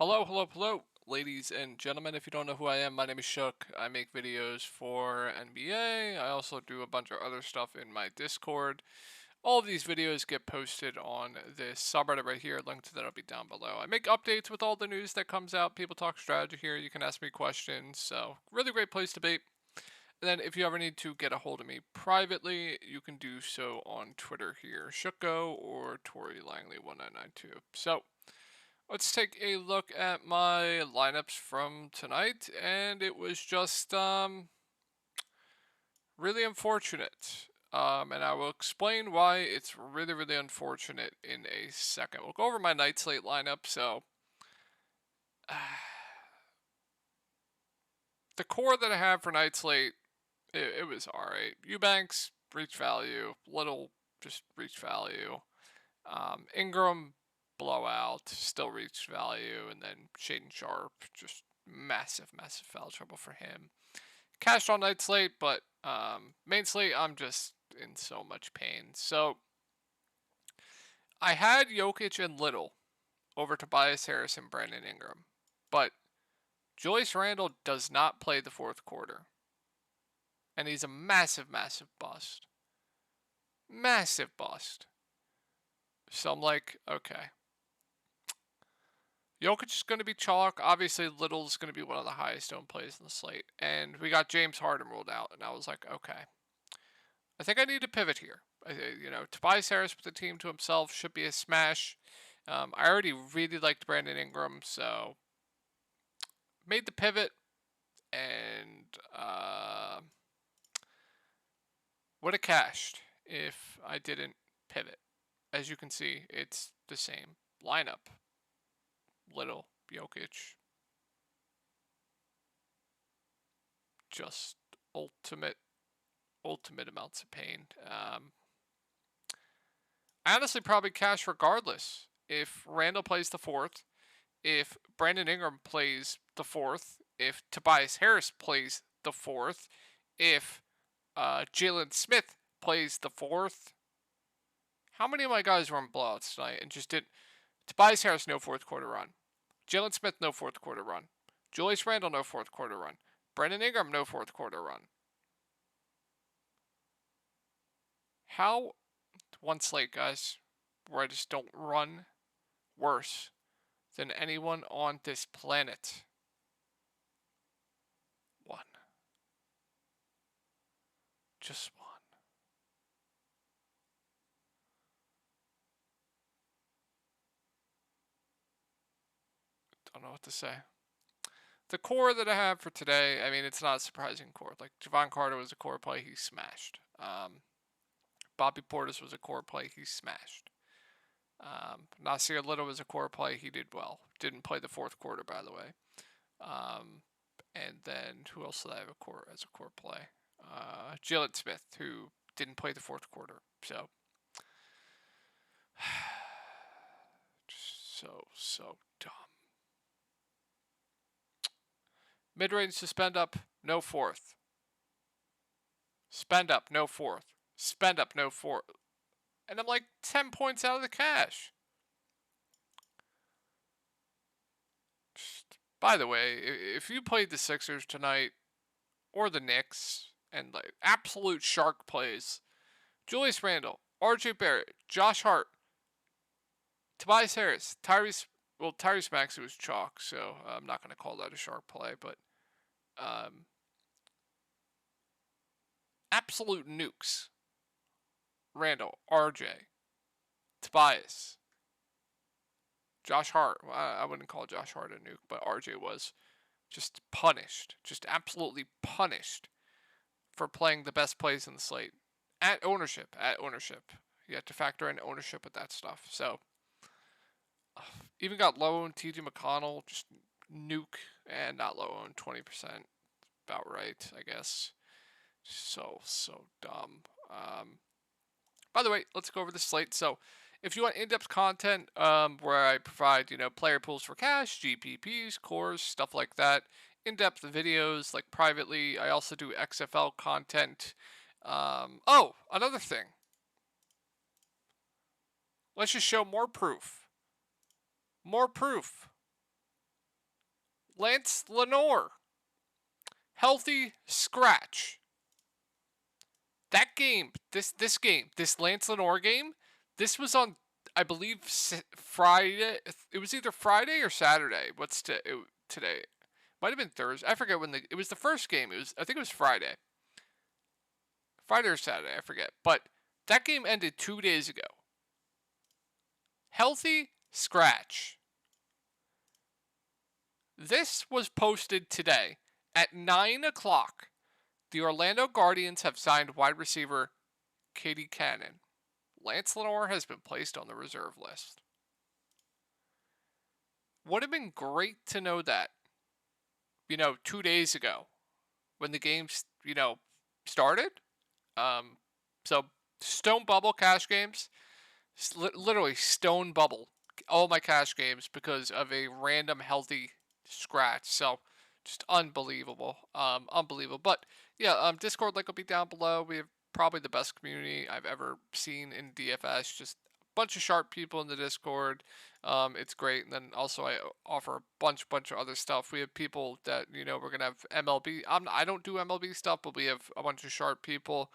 Hello, hello, hello, ladies and gentlemen. If you don't know who I am, my name is Shook. I make videos for NBA. I also do a bunch of other stuff in my Discord. All of these videos get posted on this subreddit right here. Link to that will be down below. I make updates with all the news that comes out. People talk strategy here. You can ask me questions. So, really great place to be. And then if you ever need to get a hold of me privately, you can do so on Twitter here, Shookgo or Tori Langley 1992. So, let's take a look at my lineups from tonight, and it was just really unfortunate. And I will explain why it's really, really unfortunate in a second. We'll go over my night slate lineup. So, the core that I have for night slate, it was alright. Eubanks, reach value. Little, just reach value. Ingram, blowout, still reach value, and then Shaden Sharp, just massive, massive foul trouble for him. Cashed on night slate, but main slate, I'm just in so much pain. So I had Jokic and Little over Tobias Harris and Brandon Ingram, but Julius Randle does not play the fourth quarter, and he's a massive, massive bust. Massive bust. So I'm like, okay. Jokic is going to be chalk. Obviously, Little's going to be one of the highest owned plays in the slate. And we got James Harden ruled out. And I was like, okay. I think I need to pivot here. Tobias Harris with the team to himself should be a smash. I already really liked Brandon Ingram, so made the pivot and would have cashed if I didn't pivot. As you can see, it's the same lineup. Little, Jokic, just ultimate amounts of pain. I honestly probably cash regardless if Randall plays the fourth, if Brandon Ingram plays the fourth, if Tobias Harris plays the fourth, if Jalen Smith plays the fourth. How many of my guys were in blowouts tonight and just didn't? Tobias Harris, no fourth quarter run. Jalen Smith, no fourth quarter run. Julius Randle, no fourth quarter run. Brandon Ingram, no fourth quarter run. How one slate, guys, where I just don't run worse than anyone on this planet. One. Just one. Don't know what to say. The core that I have for today, I mean, it's not a surprising core. Like, Javon Carter was a core play, he smashed. Bobby Portis was a core play, he smashed. Nasir Little was a core play, he did well. Didn't play the fourth quarter, by the way. And then who else did I have as a core play? Jalen Smith, who didn't play the fourth quarter. So, just so dumb. Mid-range to spend up, no fourth. Spend up, no fourth. Spend up, no fourth. And I'm like 10 points out of the cash. By the way, if you played the Sixers tonight or the Knicks and like absolute shark plays, Julius Randle, RJ Barrett, Josh Hart, Tobias Harris, Tyrese Maxey was chalk, so I'm not going to call that a shark play, but absolute nukes. Randle, RJ, Tobias, Josh Hart. Well, I wouldn't call Josh Hart a nuke, but RJ was just punished, just absolutely punished for playing the best plays in the slate. At ownership. You have to factor in ownership with that stuff. So, even got low owned TJ McConnell, just nuke, and not low owned 20%. About right, I guess. So dumb. By the way, let's go over the slate. So, if you want in-depth content where I provide, player pools for cash, GPPs, cores, stuff like that, in-depth videos, like privately, I also do XFL content. Another thing. Let's just show more proof. More proof. Lance Lenore, healthy scratch. That game, this Lance Lenore game, this was on, I believe, Friday. It was either Friday or Saturday. What's today? Might have been Thursday. I forget when it was the first game. I think it was Friday. Friday or Saturday, I forget. But that game ended 2 days ago. Healthy scratch. This was posted today at 9 o'clock. The Orlando Guardians have signed wide receiver Katie Cannon. Lance Lenore has been placed on the reserve list. Would have been great to know that, 2 days ago when the games, started. So stone bubble cash games, literally stone bubble all my cash games because of a random healthy scratch. So just unbelievable. Unbelievable. But yeah, Discord link will be down below. We have probably the best community I've ever seen in DFS. Just a bunch of sharp people in the Discord. It's great. And then also I offer a bunch of other stuff. We have people that, we're going to have MLB. I don't do MLB stuff, but we have a bunch of sharp people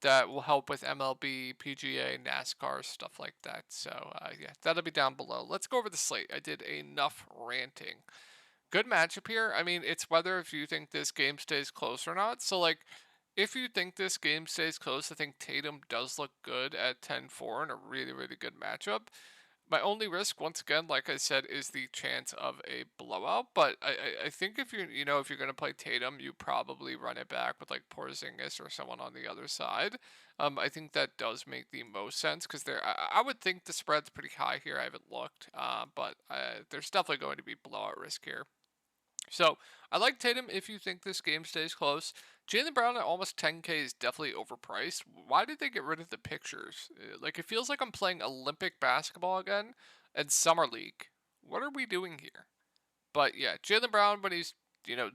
that will help with MLB, PGA, NASCAR, stuff like that. So, yeah, that'll be down below. Let's go over the slate. I did enough ranting. Good matchup here. I mean, it's whether if you think this game stays close or not. So, like, if you think this game stays close, I think Tatum does look good at 10-4 in a really, really good matchup. My only risk, once again, like I said, is the chance of a blowout. But I think if if you're going to play Tatum, you probably run it back with like Porzingis or someone on the other side. I think that does make the most sense because I would think the spread's pretty high here. I haven't looked, but there's definitely going to be blowout risk here. So I like Tatum if you think this game stays close. Jaylen Brown at almost 10K is definitely overpriced. Why did they get rid of the pictures? Like, it feels like I'm playing Olympic basketball again and Summer League. What are we doing here? But yeah, Jaylen Brown, when he's,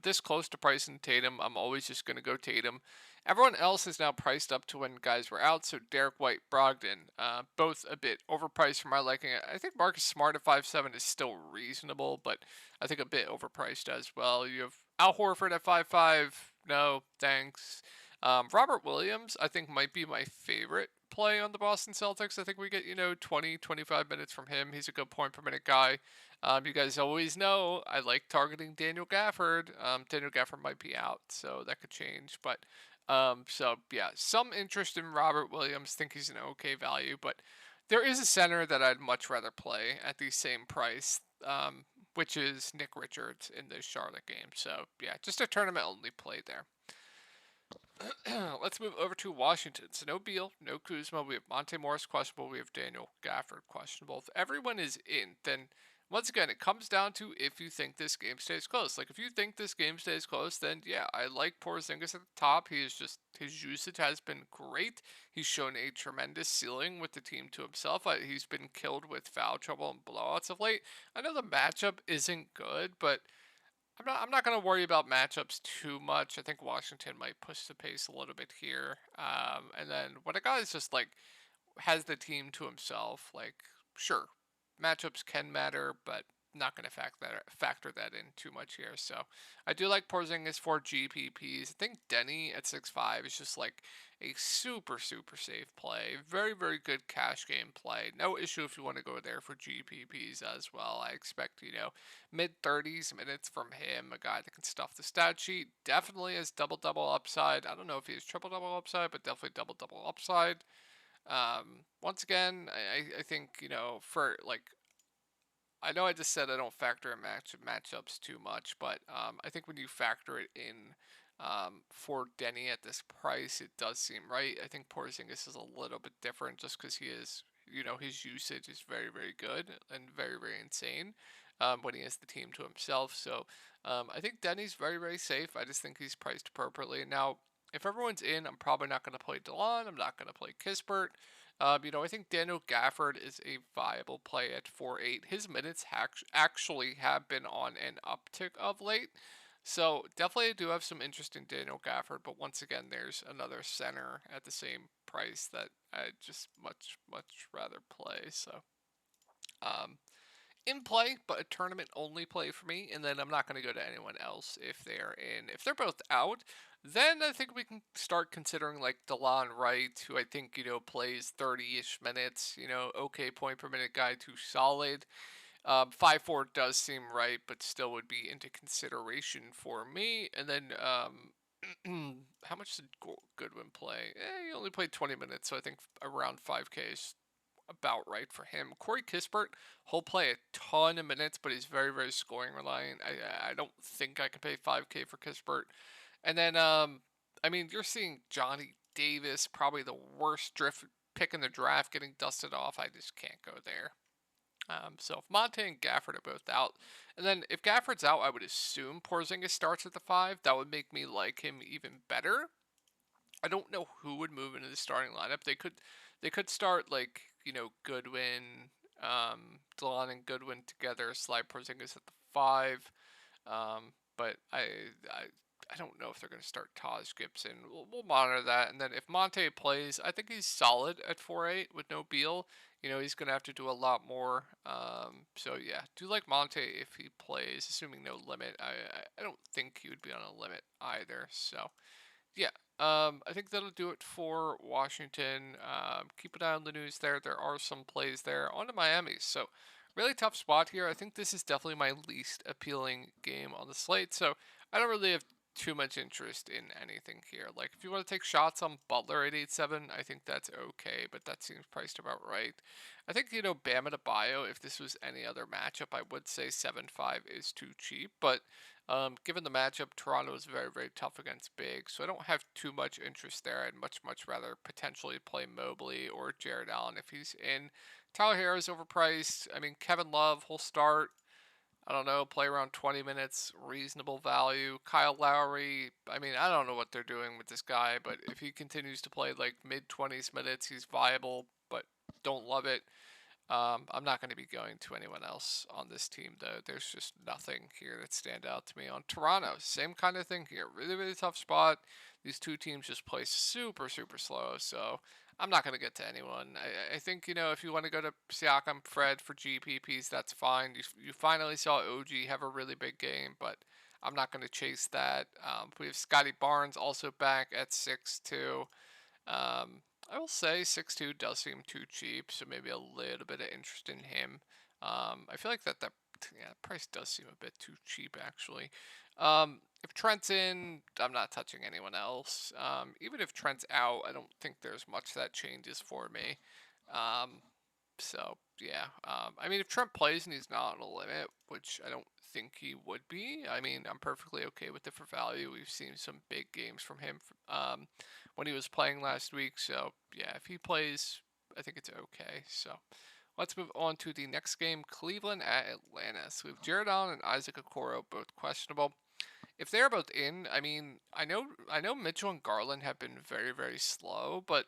this close to pricing Tatum, I'm always just going to go Tatum. Everyone else is now priced up to when guys were out. So Derek White, Brogdon, both a bit overpriced for my liking. I think Marcus Smart at 5'7" is still reasonable, but I think a bit overpriced as well. You have Al Horford at 5'5". No, thanks. Robert Williams, I think, might be my favorite play on the Boston Celtics. I think we get, 20, 25 minutes from him. He's a good point per minute guy. You guys always know I like targeting Daniel Gafford. Daniel Gafford might be out, so that could change. But so yeah, some interest in Robert Williams. Think he's an okay value, but there is a center that I'd much rather play at the same price, which is Nick Richards in the Charlotte game. So yeah, just a tournament only play there. Let's move over to Washington. So no Beal, no Kuzma. We have Monte Morris questionable. We have Daniel Gafford questionable. If everyone is in, then once again, it comes down to if you think this game stays close. Like, if you think this game stays close, then yeah, I like Porzingis at the top. His usage has been great. He's shown a tremendous ceiling with the team to himself. He's been killed with foul trouble and blowouts of late. I know the matchup isn't good, but I'm not going to worry about matchups too much. I think Washington might push the pace a little bit here. And then when a guy is just like has the team to himself, like, sure, matchups can matter, but not going to factor that in too much here. So I do like Porzingis for GPPs. I think Denny at 6'5" is just like a super safe play. Very, very good cash game play. No issue if you want to go there for GPPs as well. I expect, mid-30s minutes from him, a guy that can stuff the stat sheet. Definitely has double-double upside. I don't know if he has triple-double upside, but definitely double-double upside. Once again, I think, for like, I know I just said I don't factor in matchups too much, but I think when you factor it in for Denny at this price, it does seem right. I think Porzingis is a little bit different just because he is, his usage is very, very good and very, very insane when he has the team to himself. So I think Denny's very, very safe. I just think he's priced appropriately. Now, if everyone's in, I'm probably not going to play DeLon. I'm not going to play Kispert. I think Daniel Gafford is a viable play at 4.8. His minutes actually have been on an uptick of late. So definitely I do have some interest in Daniel Gafford, but once again, there's another center at the same price that I'd just much rather play. So in play, but a tournament only play for me. And then I'm not going to go to anyone else if they're in. If they're both out, then I think we can start considering like DeLon Wright, who I think, plays 30-ish minutes, okay point per minute guy, too solid. 5'4" does seem right, but still would be into consideration for me. And then, how much did Goodwin play? He only played 20 minutes, so I think around 5K is about right for him. Corey Kispert, he'll play a ton of minutes, but he's very, very scoring reliant. I don't think I can pay 5K for Kispert. And then, you're seeing Johnny Davis, probably the worst drift pick in the draft, getting dusted off. I just can't go there. So if Monte and Gafford are both out, and then if Gafford's out, I would assume Porzingis starts at the 5. That would make me like him even better. I don't know who would move into the starting lineup. They could start like Goodwin, Delon and Goodwin together, slide Porzingis at the 5. But I don't know if they're going to start Taj Gibson. We'll monitor that. And then if Monte plays, I think he's solid at 4-8 with no Beal. He's going to have to do a lot more. So, yeah, do like Monte if he plays, assuming no limit. I don't think he would be on a limit either. So, yeah, I think that'll do it for Washington. Keep an eye on the news there. There are some plays there. On to Miami. So, really tough spot here. I think this is definitely my least appealing game on the slate. So, I don't really have too much interest in anything here. Like, if you want to take shots on Butler at 8-7, I think that's okay, but that seems priced about right. I think, Bam Adebayo, if this was any other matchup, I would say 7-5 is too cheap, but given the matchup, Toronto is very, very tough against big, so I don't have too much interest there. I'd much, much rather potentially play Mobley or Jared Allen if he's in. Tyler Herro is overpriced. Kevin Love, he'll start. I don't know, play around 20 minutes, reasonable value. Kyle Lowry, I don't know what they're doing with this guy, but if he continues to play like mid-20s minutes, he's viable, but don't love it. I'm not going to be going to anyone else on this team, though. There's just nothing here that stand out to me. On Toronto, same kind of thing here. Really, really tough spot. These two teams just play super, super slow, so I'm not going to get to anyone. I think, if you want to go to Siakam, Fred for GPPs, that's fine. You finally saw OG have a really big game, but I'm not going to chase that. We have Scotty Barnes also back at 6'2". I will say 6'2" does seem too cheap, so maybe a little bit of interest in him. I feel like that price does seem a bit too cheap, actually. If Trent's in, I'm not touching anyone else. Even if Trent's out, I don't think there's much that changes for me. So, yeah. If Trent plays and he's not on a limit, which I don't think he would be, I'm perfectly okay with it for value. We've seen some big games from him when he was playing last week. So, yeah, if he plays, I think it's okay. So, let's move on to the next game, Cleveland at Atlanta. So, we have Jared Allen and Isaac Okoro both questionable. If they're both in, I know Mitchell and Garland have been very, very slow, but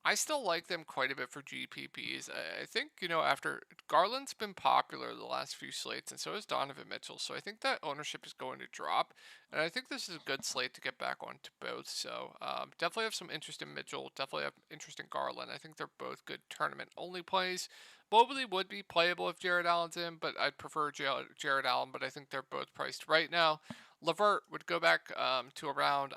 I still like them quite a bit for GPPs. I think, after Garland's been popular the last few slates, and so is Donovan Mitchell. So I think that ownership is going to drop. And I think this is a good slate to get back onto both. So definitely have some interest in Mitchell. Definitely have interest in Garland. I think they're both good tournament only plays. Mobley would be playable if Jared Allen's in, but I'd prefer Jared Allen. But I think they're both priced right now. Levert would go back to around,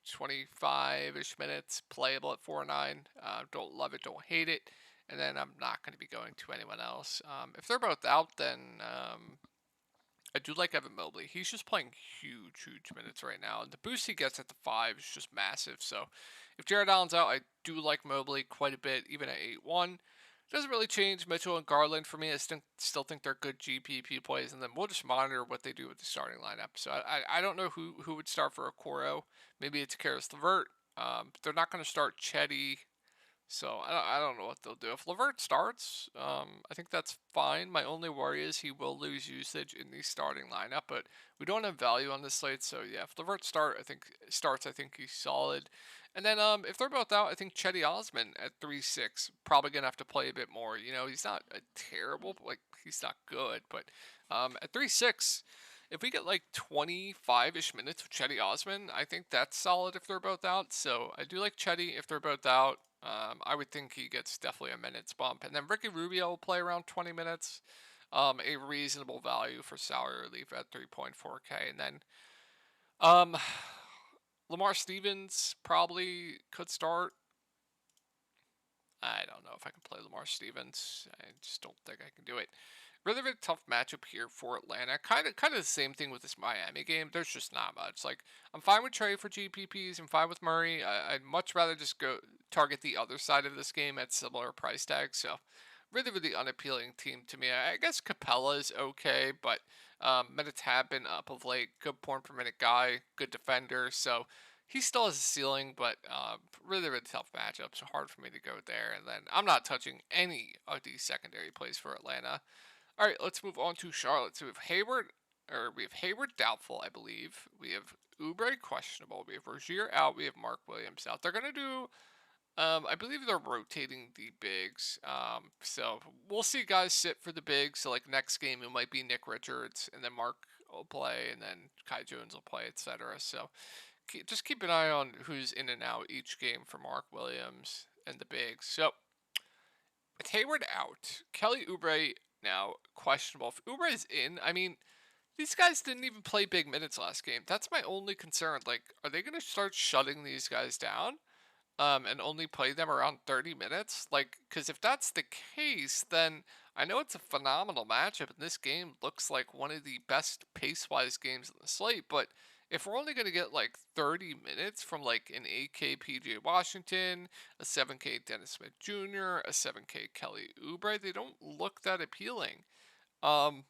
25-ish minutes, playable at 4-9. Don't love it, don't hate it. And then I'm not going to be going to anyone else. If they're both out, then I do like Evan Mobley. He's just playing huge, huge minutes right now. And the boost he gets at the 5 is just massive. So if Jared Allen's out, I do like Mobley quite a bit, even at 8-1. Doesn't really change Mitchell and Garland for me. I still think they're good GPP plays, and then we'll just monitor what they do with the starting lineup. So I don't know who would start for Okoro. Maybe it's Karis LeVert. They're not going to start Chetty, so I don't know what they'll do. If LeVert starts, I think that's fine. My only worry is he will lose usage in the starting lineup, but we don't have value on this slate, so yeah, if LeVert starts, I think he's solid. And then if they're both out, I think Chetty Osman at 3-6 probably gonna have to play a bit more. He's not a terrible, he's not good, but at 3-6, if we get like 25-ish minutes of Chetty Osman, I think that's solid if they're both out. So I do like Chetty if they're both out. I would think he gets definitely a minutes bump. And then Ricky Rubio will play around 20 minutes. a reasonable value for salary relief at 3.4K. And then um, Lamar Stevens probably could start. I don't know if I can play Lamar Stevens. I just don't think I can do it. Really, really tough matchup here for Atlanta. Kind of the same thing with this Miami game. There's just not much. Like, I'm fine with Trey for GPPs. I'm fine with Murray. I'd much rather just go target the other side of this game at similar price tags. So, really, really unappealing team to me. I guess Capella is okay, but minutes have been up of late. Good point per minute guy, good defender. So, he still has a ceiling, but really, really tough matchup. So, hard for me to go there. And then I'm not touching any of these secondary plays for Atlanta. All right, let's move on to Charlotte. So we have Hayward doubtful, I believe. We have Oubre questionable. We have Rozier out. We have Mark Williams out. They're gonna do. I believe they're rotating the bigs. So we'll see guys sit for the bigs. So like next game it might be Nick Richards, and then Mark will play, and then Kai Jones will play, etc. So just keep an eye on who's in and out each game for Mark Williams and the bigs. So with Hayward out, Kelly Oubre now questionable. If Oubre is in, I mean, these guys didn't even play big minutes last game. That's my only concern. Like, are they going to start shutting these guys down? And only play them around 30 minutes? Like, because if that's the case, then I know it's a phenomenal matchup, and this game looks like one of the best pace-wise games on the slate, but if we're only going to get like 30 minutes from like an 8K PJ Washington, a 7K Dennis Smith Jr., a 7K Kelly Oubre, they don't look that appealing. Um,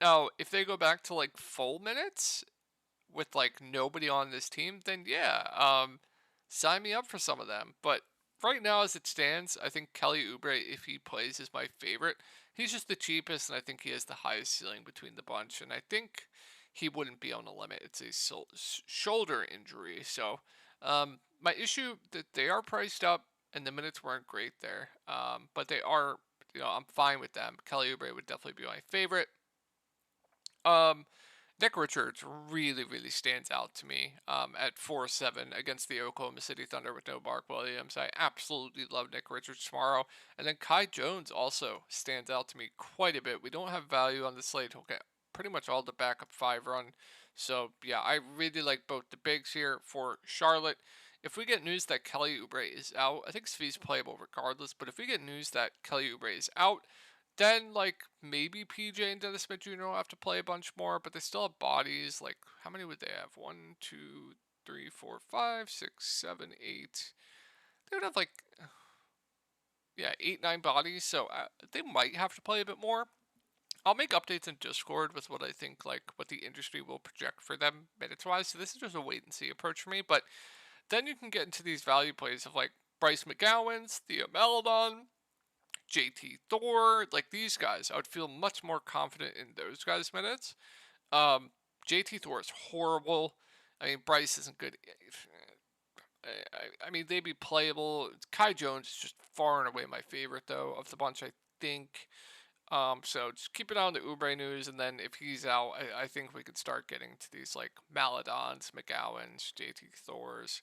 Now, if they go back to like full minutes with like nobody on this team, then yeah, sign me up for some of them. But right now, as it stands, I think Kelly Oubre, if he plays, is my favorite. He's just the cheapest, and I think he has the highest ceiling between the bunch. And I think he wouldn't be on the limit. It's a shoulder injury. So my issue that they are priced up, and the minutes weren't great there. But they are, I'm fine with them. Kelly Oubre would definitely be my favorite. Um, Nick Richards really, really stands out to me at 4-7 against the Oklahoma City Thunder with no Mark Williams. I absolutely love Nick Richards tomorrow. And then Kai Jones also stands out to me quite a bit. We don't have value on the slate. He'll get pretty much all the backup 5 run. So, yeah, I really like both the bigs here for Charlotte. If we get news that Kelly Oubre is out, I think Svi's playable regardless. But if we get news that Kelly Oubre is out, then, like, maybe PJ and Dennis Smith Jr. will have to play a bunch more, but they still have bodies. Like, how many would they have? 1, 2, 3, 4, 5, 6, 7, 8. They would have, like, yeah, 8, 9 bodies, so they might have to play a bit more. I'll make updates in Discord with what I think, like, what the industry will project for them minutes-wise, so this is just a wait-and-see approach for me, but then you can get into these value plays of, like, Bryce McGowan's, Theo Maledon, JT Thor, like these guys. I would feel much more confident in those guys' minutes. JT Thor is horrible. I mean, Bryce isn't good. I mean, they'd be playable. Kai Jones is just far and away my favorite, though, of the bunch, I think. So just keep it on the Oubre news, and then if he's out, I think we could start getting to these, like, Maledons, McGowans, JT Thors,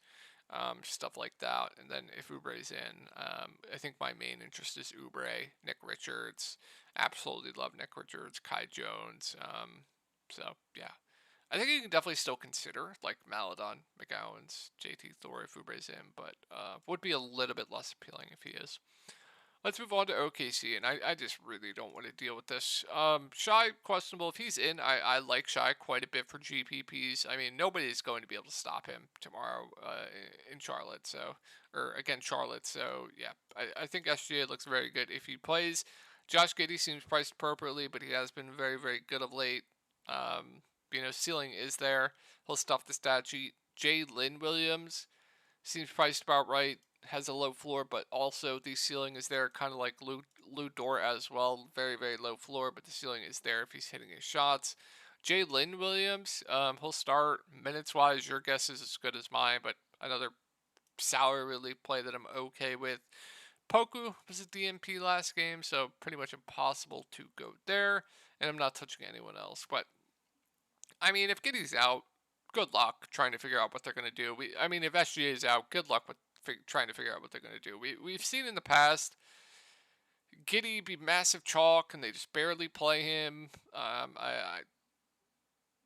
stuff like that. And then if Oubre's in, I think my main interest is Oubre, Nick Richards. Absolutely love Nick Richards, Kai Jones. So yeah, I think you can definitely still consider like Maledon, McGowan's, JT Thor if Oubre's in, but would be a little bit less appealing if he is. Let's move on to OKC, and I just really don't want to deal with this. Shai, questionable. If he's in, I like Shai quite a bit for GPPs. I mean, nobody's going to be able to stop him tomorrow in Charlotte, or against Charlotte. So, yeah, I think SGA looks very good if he plays. Josh Giddey seems priced appropriately, but he has been very, very good of late. Ceiling is there. He'll stuff the stat sheet. Lynn Williams seems priced about right. Has a low floor, but also the ceiling is there, kind of like Lou Dort as well. Very, very low floor, but the ceiling is there if he's hitting his shots. Lynn Williams, he'll start minutes-wise. Your guess is as good as mine, but another salary relief play that I'm okay with. Poku was a DNP last game, so pretty much impossible to go there, and I'm not touching anyone else. But, I mean, if Giddey's out, good luck trying to figure out what they're going to do. If SGA is out, good luck with trying to figure out what they're going to do. We've seen in the past Giddey be massive chalk and they just barely play him.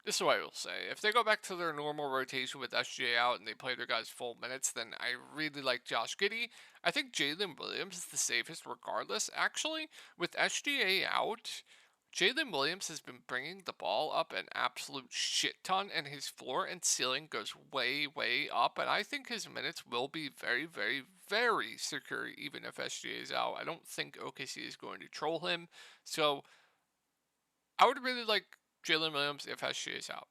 This is what I will say. If they go back to their normal rotation with SGA out and they play their guys full minutes, then I really like Josh Giddey. I think Jalen Williams is the safest regardless. Actually, with SGA out, Jalen Williams has been bringing the ball up an absolute shit ton, and his floor and ceiling goes way, way up. And I think his minutes will be very, very, very secure even if SGA is out. I don't think OKC is going to troll him. So I would really like Jalen Williams if SGA is out.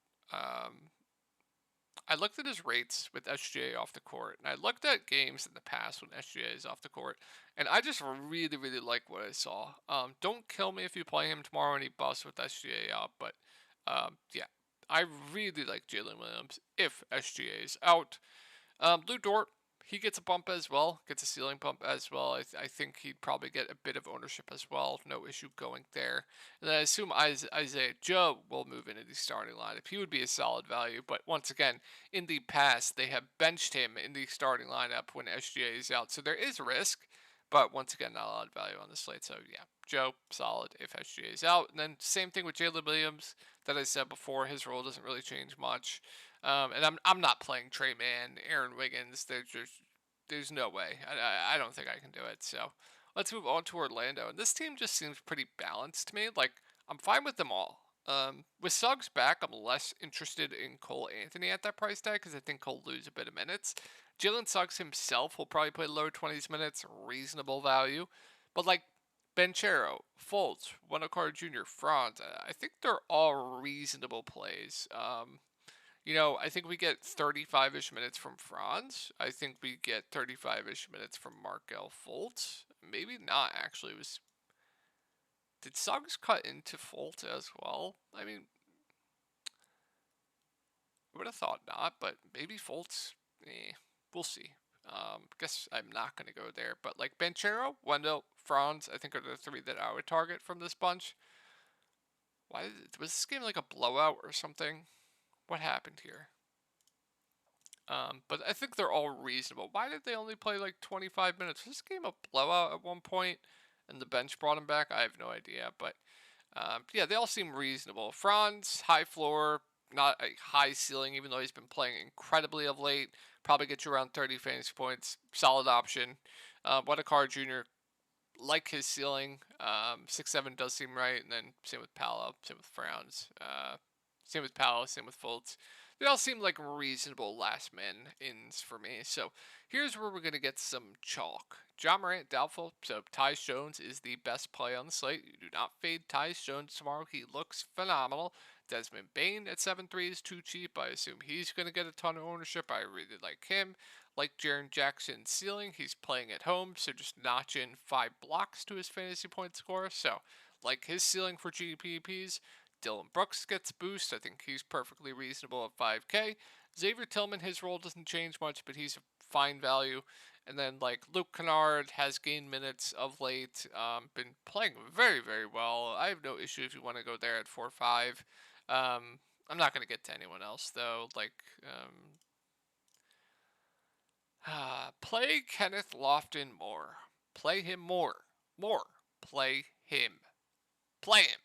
I looked at his rates with SGA off the court, and I looked at games in the past when SGA is off the court, and I just really, really like what I saw. Don't kill me if you play him tomorrow and he busts with SGA out, but yeah, I really like Jalen Williams if SGA is out. Lou Dort, he gets a bump as well, gets a ceiling bump as well. I think he'd probably get a bit of ownership as well. No issue going there. And then I assume Isaiah Joe will move into the starting lineup. He would be a solid value. But once again, in the past, they have benched him in the starting lineup when SGA is out. So there is risk. But once again, not a lot of value on the slate. So yeah, Joe, solid if SGA is out. And then same thing with Jalen Williams that I said before. His role doesn't really change much. And I'm not playing Trey Mann, Aaron Wiggins. There's no way. I don't think I can do it. So let's move on to Orlando. And this team just seems pretty balanced to me. Like I'm fine with them all. With Suggs back, I'm less interested in Cole Anthony at that price tag because I think he'll lose a bit of minutes. Jalen Suggs himself will probably play low 20s minutes, reasonable value. But like Banchero, Fultz, Wendell Jr., Franz, I think they're all reasonable plays. I think we get 35-ish minutes from Franz. I think we get 35-ish minutes from Markelle Fultz. Maybe not, actually. Did Suggs cut into Fultz as well? I mean, I would have thought not, but maybe Fultz. We'll see. Guess I'm not going to go there. But like Banchero, Wendell, Franz, I think are the three that I would target from this bunch. Was this game like a blowout or something? What happened here? But I think they're all reasonable. Why did they only play like 25 minutes? Was this game a blowout at one point and the bench brought him back? I have no idea. But yeah, they all seem reasonable. Franz, high floor, not a high ceiling, even though he's been playing incredibly of late. Probably get you around 30 fantasy points. Solid option. Wendell Jr., like his ceiling. 6'7" does seem right. And then same with Paolo, same with Franz. Same with Paolo, same with Fultz. They all seem like reasonable last man ins for me. So here's where we're going to get some chalk. John Morant, doubtful. So Tyus Jones is the best play on the slate. You do not fade Tyus Jones tomorrow. He looks phenomenal. Desmond Bane at 7-3 is too cheap. I assume he's going to get a ton of ownership. I really like him. Like Jaren Jackson's ceiling, he's playing at home, so just notch in 5 blocks to his fantasy point score. So like his ceiling for GPPs. Dylan Brooks gets boost. I think he's perfectly reasonable at 5K. Xavier Tillman, his role doesn't change much, but he's a fine value. And then like Luke Kennard has gained minutes of late. Been playing very, very well. I have no issue if you want to go there at 4-5. I'm not going to get to anyone else though. Play Kenneth Lofton more. Play him more. More. Play him. Play him.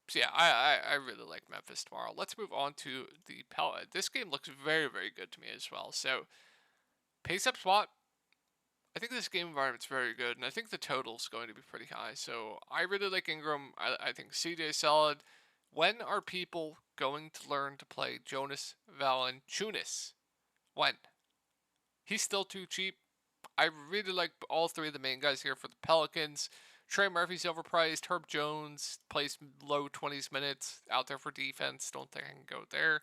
So yeah, I really like Memphis tomorrow. Let's move on to the Pelicans. This game looks very, very good to me as well. So, pace up spot. I think this game environment's very good, and I think the total's going to be pretty high. So, I really like Ingram. I think CJ solid. When are people going to learn to play Jonas Valanciunas? When? He's still too cheap. I really like all three of the main guys here for the Pelicans. Trey Murphy's overpriced. Herb Jones plays low 20s minutes out there for defense. Don't think I can go there.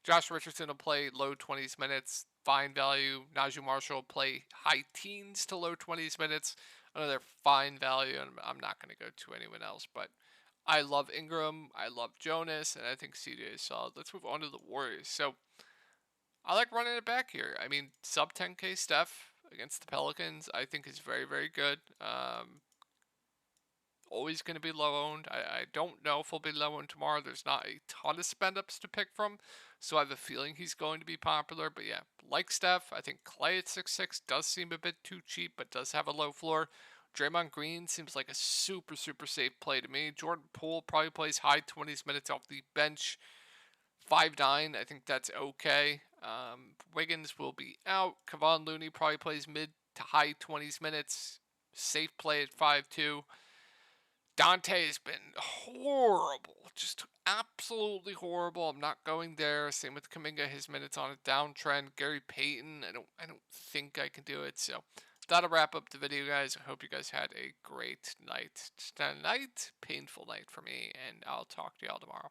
Josh Richardson will play low 20s minutes. Fine value. Najee Marshall will play high teens to low 20s minutes. Another fine value. And I'm not going to go to anyone else. But I love Ingram. I love Jonas. And I think CJ is solid. Let's move on to the Warriors. So I like running it back here. I mean, sub 10K Steph against the Pelicans I think is very, very good. Always going to be low owned. I don't know if he'll be low owned tomorrow. There's not a ton of spend ups to pick from, so I have a feeling he's going to be popular. But yeah, like Steph, I think Clay at 6'6" does seem a bit too cheap, but does have a low floor. Draymond Green seems like a super, super safe play to me. Jordan Poole probably plays high 20s minutes off the bench. 5'9", I think that's okay. Wiggins will be out. Kevon Looney probably plays mid to high 20s minutes. Safe play at 5'2". Dante has been horrible, just absolutely horrible. I'm not going there. Same with Kuminga, his minutes on a downtrend. Gary Payton, I don't think I can do it. So that'll wrap up the video, guys. I hope you guys had a great night. Just a painful night for me, and I'll talk to y'all tomorrow.